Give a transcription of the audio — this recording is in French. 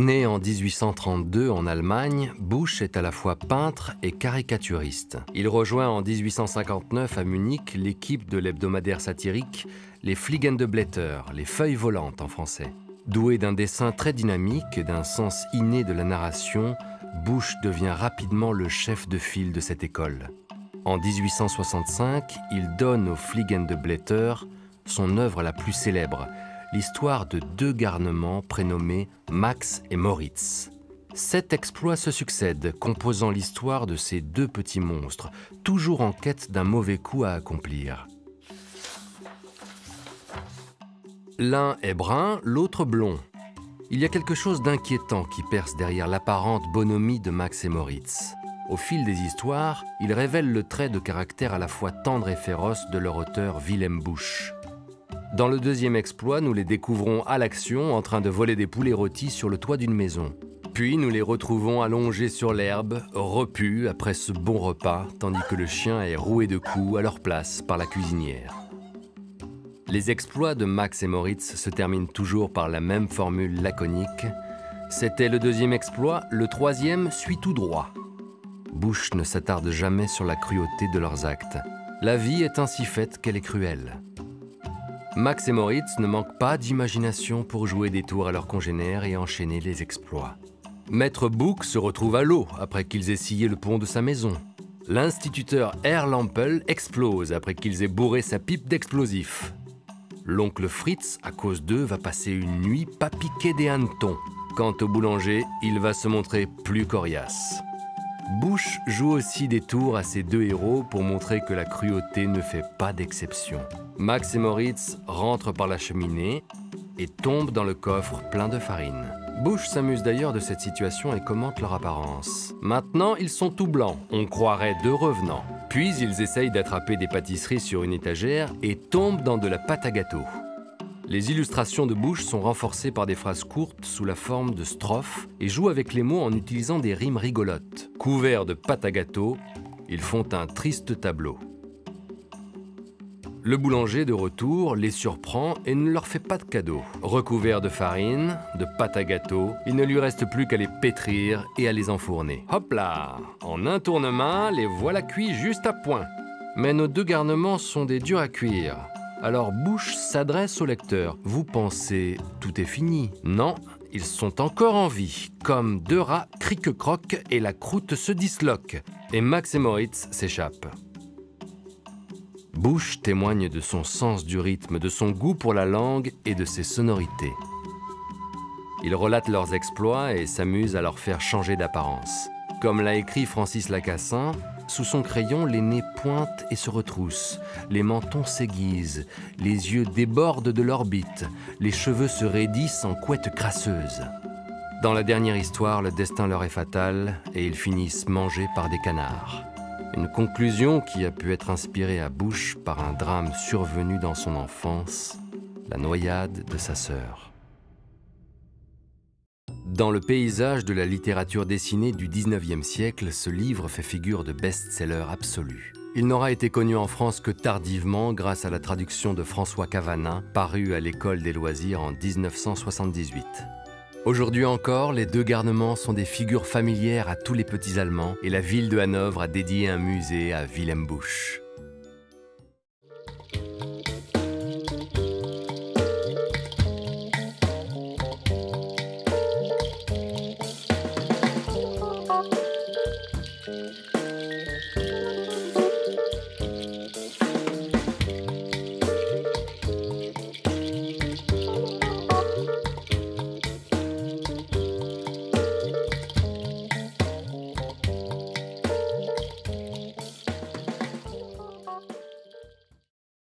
Né en 1832 en Allemagne, Busch est à la fois peintre et caricaturiste. Il rejoint en 1859 à Munich l'équipe de l'hebdomadaire satirique Les Fliegende Blätter, les feuilles volantes en français. Doué d'un dessin très dynamique et d'un sens inné de la narration, Busch devient rapidement le chef de file de cette école. En 1865, il donne aux Fliegende Blätter son œuvre la plus célèbre, l'histoire de deux garnements prénommés Max et Moritz. 7 exploits se succèdent, composant l'histoire de ces deux petits monstres, toujours en quête d'un mauvais coup à accomplir. L'un est brun, l'autre blond. Il y a quelque chose d'inquiétant qui perce derrière l'apparente bonhomie de Max et Moritz. Au fil des histoires, ils révèlent le trait de caractère à la fois tendre et féroce de leur auteur Wilhelm Busch. Dans le deuxième exploit, nous les découvrons à l'action en train de voler des poulets rôtis sur le toit d'une maison. Puis nous les retrouvons allongés sur l'herbe, repus après ce bon repas, tandis que le chien est roué de coups à leur place par la cuisinière. Les exploits de Max et Moritz se terminent toujours par la même formule laconique. C'était le deuxième exploit, le troisième suit tout droit. Busch ne s'attarde jamais sur la cruauté de leurs actes. La vie est ainsi faite qu'elle est cruelle. Max et Moritz ne manquent pas d'imagination pour jouer des tours à leurs congénères et enchaîner les exploits. Maître Bouc se retrouve à l'eau après qu'ils aient scié le pont de sa maison. L'instituteur Herr Lampel explose après qu'ils aient bourré sa pipe d'explosifs. L'oncle Fritz, à cause d'eux, va passer une nuit pas piqué des hannetons. Quant au boulanger, il va se montrer plus coriace. Busch joue aussi des tours à ses deux héros pour montrer que la cruauté ne fait pas d'exception. Max et Moritz rentrent par la cheminée et tombent dans le coffre plein de farine. Busch s'amuse d'ailleurs de cette situation et commente leur apparence. Maintenant, ils sont tout blancs, on croirait deux revenants. Puis ils essayent d'attraper des pâtisseries sur une étagère et tombent dans de la pâte à gâteau. Les illustrations de Busch sont renforcées par des phrases courtes sous la forme de strophes et jouent avec les mots en utilisant des rimes rigolotes. Couverts de pâte à gâteau, ils font un triste tableau. Le boulanger, de retour, les surprend et ne leur fait pas de cadeau. Recouverts de farine, de pâte à gâteau, il ne lui reste plus qu'à les pétrir et à les enfourner. Hop là! En un tournement, les voilà cuits juste à point. Mais nos deux garnements sont des durs à cuire. Alors Busch s'adresse au lecteur. Vous pensez, tout est fini? Non, ils sont encore en vie. Comme deux rats crique-croque et la croûte se disloque. Et Max et Moritz s'échappent. Busch témoigne de son sens du rythme, de son goût pour la langue et de ses sonorités. Il relate leurs exploits et s'amuse à leur faire changer d'apparence. Comme l'a écrit Francis Lacassin, sous son crayon, les nez pointent et se retroussent, les mentons s'aiguisent, les yeux débordent de l'orbite, les cheveux se raidissent en couettes crasseuses. Dans la dernière histoire, le destin leur est fatal et ils finissent mangés par des canards. Une conclusion qui a pu être inspirée à Busch par un drame survenu dans son enfance, la noyade de sa sœur. Dans le paysage de la littérature dessinée du XIXe siècle, ce livre fait figure de best-seller absolu. Il n'aura été connu en France que tardivement grâce à la traduction de François Cavanin, parue à l'École des loisirs en 1978. Aujourd'hui encore, les deux garnements sont des figures familières à tous les petits Allemands et la ville de Hanovre a dédié un musée à Wilhelm Busch.